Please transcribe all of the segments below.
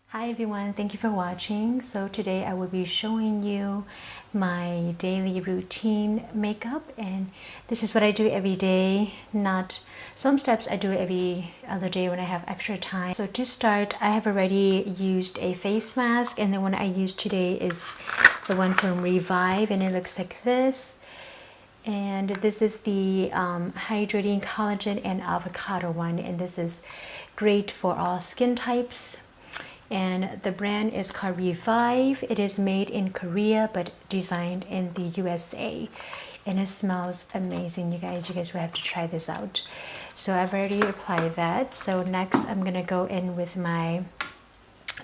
Hi everyone, thank you for watching. So today I will be showing you my daily routine makeup, and this is what I do every day. Not some steps I do every other day when I have extra time. So to start, I have already used a face mask, and the one I used today is the one from Revive, and it looks like this. And this is the hydrating collagen and avocado one, and this is great for all skin types. And the brand is called Revive. It is made in Korea but designed in the USA, and it smells amazing. You guys will have to try this out. So I've already applied that. So next I'm gonna go in with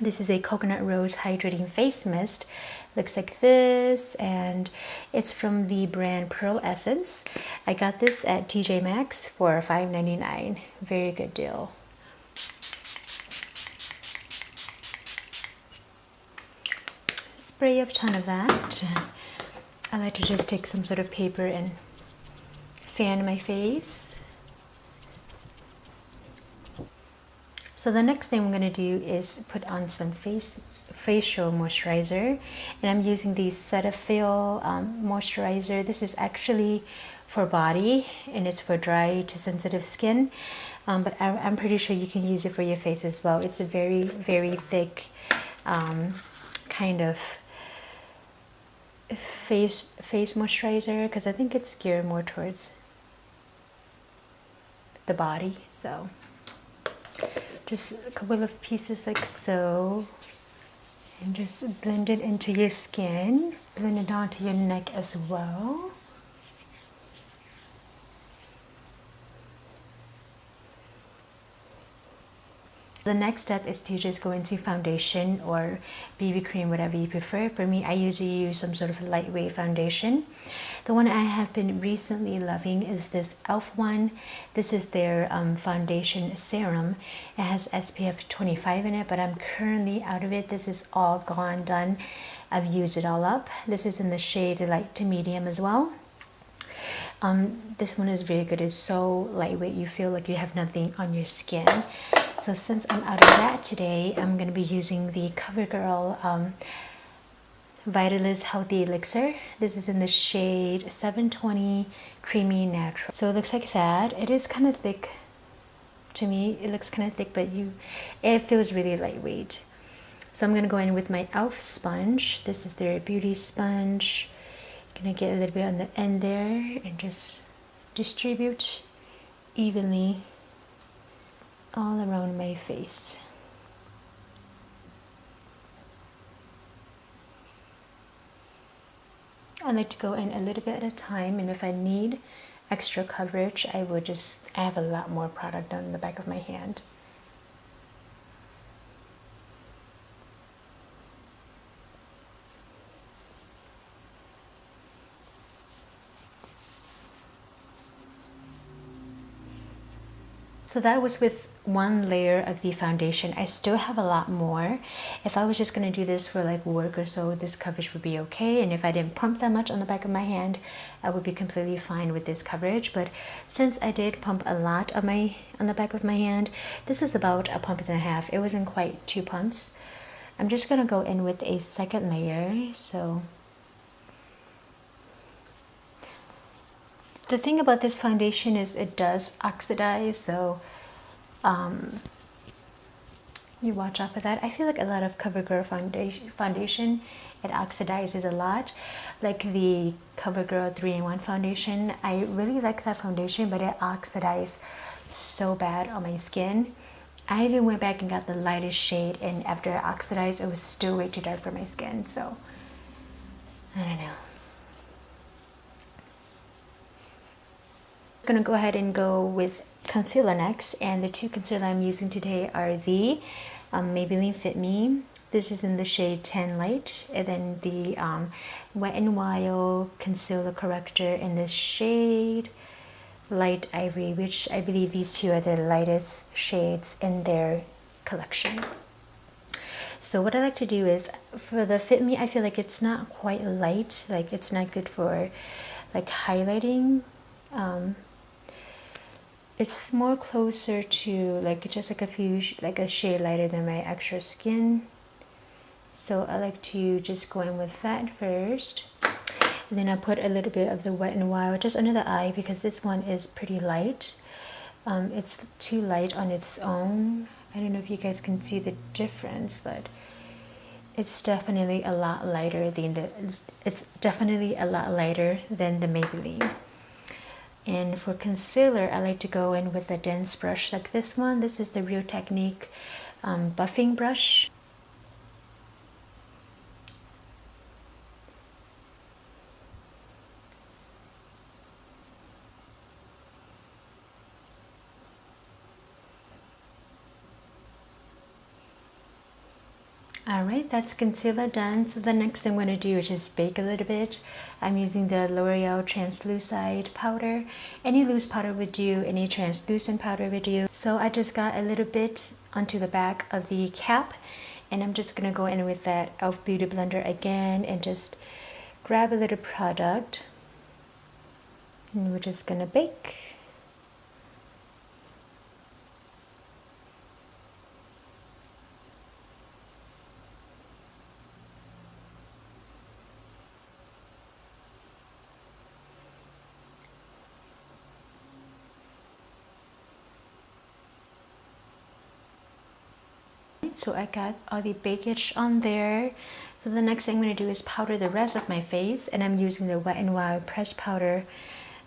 this is a coconut rose hydrating face mist. Looks like this, and it's from the brand Pearlessence. I got this at TJ Maxx for $5.99. Very good deal. Spray a ton of that. I like to just take some sort of paper and fan my face. So the next thing I'm going to do is put on some facial moisturizer, and I'm using the Cetaphil moisturizer. This is actually for body, and it's for dry to sensitive skin, but I'm pretty sure you can use it for your face as well. It's a very, very thick kind of face moisturizer, because I think it's geared more towards the body. So just a couple of pieces like so, and just blend it into your skin, blend it onto your neck as well. The next step is to just go into foundation or BB cream, whatever you prefer. For me, I usually use some sort of lightweight foundation. The one I have been recently loving is this E.L.F one. This is their foundation serum. It has SPF 25 in it, but I'm currently out of it. This is all gone, done. I've used it all up. This is in the shade light to medium as well. This one is very good. It's so lightweight, you feel like you have nothing on your skin. So since I'm out of that today, I'm going to be using the CoverGirl Vitalist Healthy Elixir. This is in the shade 720 Creamy Natural. So it looks like that. It is kind of thick to me. It looks kind of thick, but it feels really lightweight. So I'm going to go in with my E.L.F sponge. This is their beauty sponge. Gonna get a little bit on the end there and just distribute evenly all around my face. I like to go in a little bit at a time, and if I need extra coverage, I have a lot more product on the back of my hand. So that was with one layer of the foundation. I still have a lot more. If I was just going to do this for like work or so, this coverage would be okay. And if I didn't pump that much on the back of my hand, I would be completely fine with this coverage. But since I did pump a lot on the back of my hand, this is about a pump and a half. It wasn't quite 2 pumps. I'm just going to go in with a second layer. So the thing about this foundation is it does oxidize, so you watch out for that. I feel like a lot of CoverGirl foundation, it oxidizes a lot. Like the CoverGirl 3-in-1 foundation, I really like that foundation, but it oxidized so bad on my skin. I even went back and got the lightest shade, and after it oxidized, it was still way too dark for my skin. So I don't know. I'm gonna go ahead and go with concealer next, and the two concealer I'm using today are the Maybelline FitMe. This is in the shade 10 Light, and then the Wet n Wild concealer corrector in the shade Light Ivory, which I believe these two are the lightest shades in their collection. So what I like to do is, for the FitMe, I feel like it's not quite light, like it's not good for like highlighting. It's more closer to like just like a shade lighter than my actual skin So I like to just go in with that first. And then I put a little bit of the Wet n Wild just under the eye because this one is pretty light. It's too light on its own. I don't know if you guys can see the difference, but it's definitely a lot lighter than the Maybelline. And for concealer, I like to go in with a dense brush like this one. This is the Real Technique buffing brush. Alright, that's concealer done. So the next thing I'm going to do is just bake a little bit. I'm using the L'Oreal Translucide powder. Any loose powder would do, any translucent powder would do. So I just got a little bit onto the back of the cap, and I'm just going to go in with that e.L.F Beauty Blender again and just grab a little product. And we're just going to bake. So I got all the bakage on there. So the next thing I'm going to do is powder the rest of my face, and I'm using the Wet n Wild pressed powder.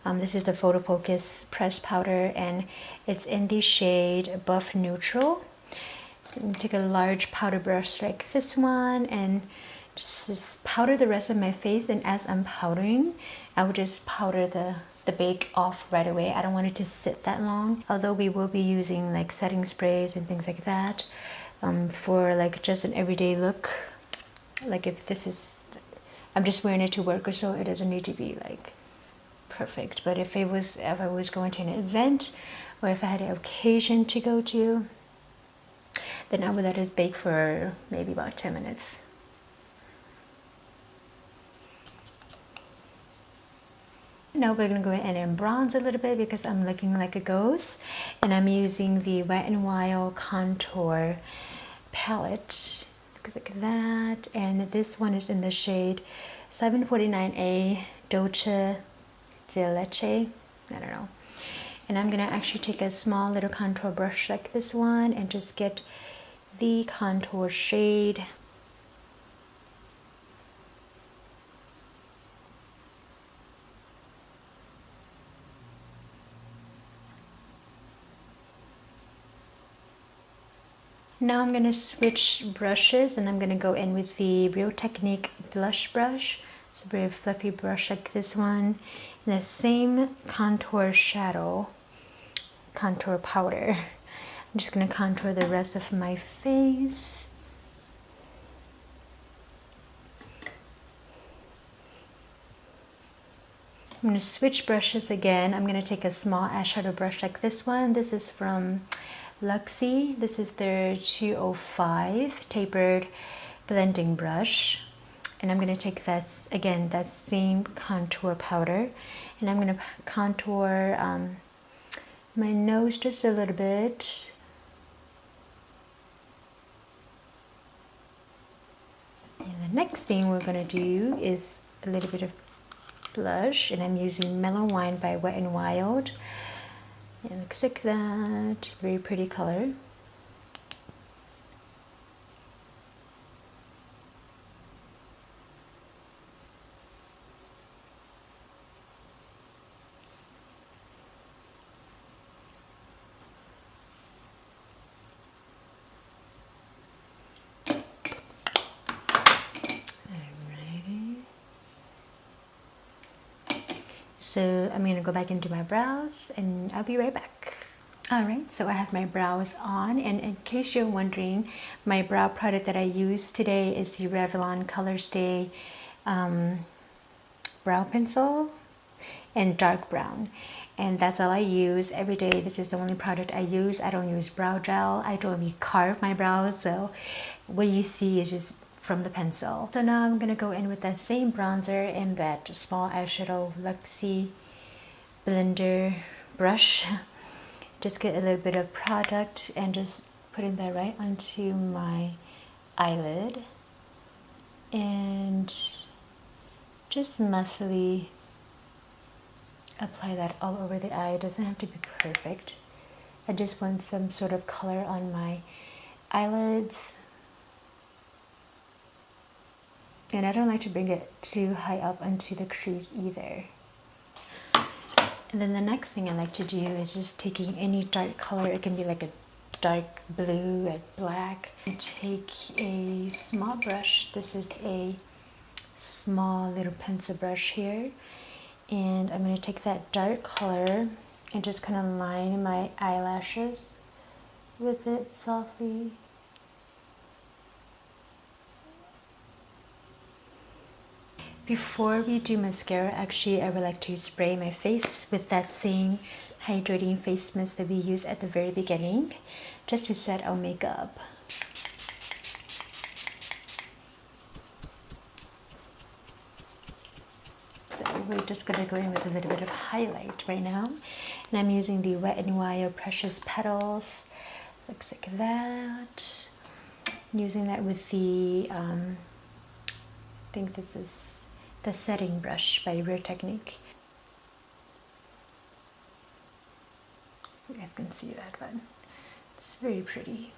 This is the Photo Focus pressed powder, and it's in the shade Buff Neutral. Take a large powder brush like this one and just powder the rest of my face. And as I'm powdering, I would just powder the bake off right away. I don't want it to sit that long, although we will be using like setting sprays and things like that. For like just an everyday look, like if this is, I'm just wearing it to work or so, it doesn't need to be like perfect. But if I was going to an event, or if I had an occasion to go to, then I would let it bake for maybe about 10 minutes. Now we're going to go in and bronze a little bit because I'm looking like a ghost, and I'm using the Wet n Wild contour palette, because like that. And this one is in the shade 749A Dolce de Leche, I don't know. And I'm gonna actually take a small little contour brush like this one and just get the contour shade. Now I'm going to switch brushes, and I'm going to go in with the Real Technique blush brush. It's a very fluffy brush like this one. And the same contour shadow, contour powder. I'm just going to contour the rest of my face. I'm going to switch brushes again. I'm going to take a small eyeshadow brush like this one. This is from Luxe. This is their 205 tapered blending brush, and I'm going to take that again, that same contour powder, and I'm going to contour my nose just a little bit. And the next thing we're going to do is a little bit of blush, and I'm using Mellow Wine by Wet n Wild. It looks like that. Very pretty color. So I'm going to go back into my brows and I'll be right back. Alright, so I have my brows on, and in case you're wondering, my brow product that I use today is the Revlon Color Stay Brow Pencil in dark brown. And that's all I use every day. This is the only product I use. I don't use brow gel. I don't carve my brows, so what you see is just from the pencil. So now I'm gonna go in with that same bronzer and that small eyeshadow Luxe blender brush. Just get a little bit of product and just putting that right onto my eyelid. and just messily apply that all over the eye. It doesn't have to be perfect. I just want some sort of color on my eyelids. And I don't like to bring it too high up onto the crease either. And then the next thing I like to do is just taking any dark color. It can be like a dark blue, a black. And take a small brush. This is a small little pencil brush here. And I'm going to take that dark color and just kind of line my eyelashes with it softly. Before we do mascara, actually I would like to spray my face with that same hydrating face mist that we used at the very beginning, just to set our makeup. So we're just going to go in with a little bit of highlight right now. And I'm using the Wet n Wild Precious Petals. Looks like that. I'm using that with the, I think this is the setting brush by Real Technique. You guys can see that one. It's very pretty.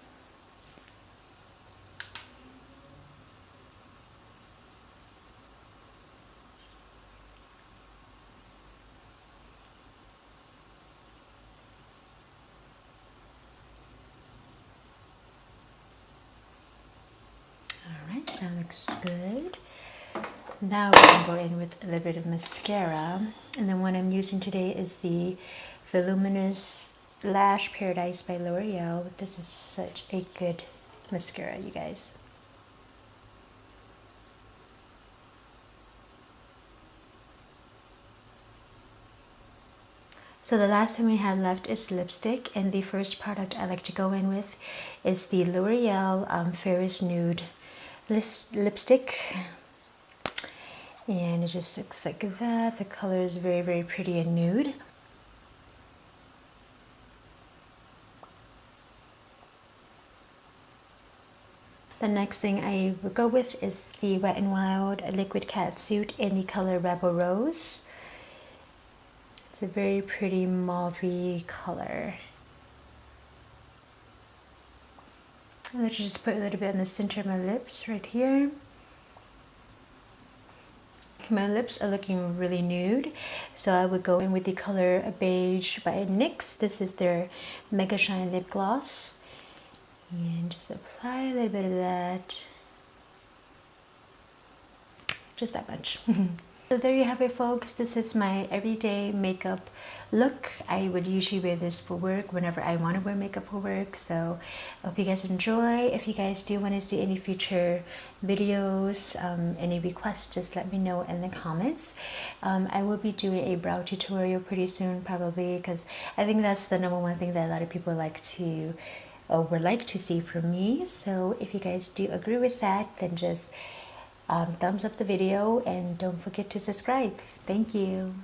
Alright, that looks good. Now we can go in with a little bit of mascara, and then what I'm using today is the Voluminous Lash Paradise by L'Oreal. This is such a good mascara, you guys. So the last thing we have left is lipstick, and the first product I like to go in with is the L'Oreal Fairest Nude Lipstick. And it just looks like that. The color is very, very pretty and nude. The next thing I will go with is the Wet n Wild Liquid Catsuit in the color Rebel Rose. It's a very pretty mauve-y color. And let's just put a little bit in the center of my lips right here. My lips are looking really nude, so I would go in with the color Beige by NYX. This is their Mega Shine Lip Gloss. And just apply a little bit of that. Just that much. So there you have it, folks. This is my everyday makeup look. I would usually wear this for work whenever I want to wear makeup for work. So I hope you guys enjoy. If you guys do want to see any future videos, any requests, just let me know in the comments. I will be doing a brow tutorial pretty soon, probably, because I think that's the #1 thing that a lot of people like to or would like to see from me. So if you guys do agree with that, then just thumbs up the video and don't forget to subscribe. Thank you.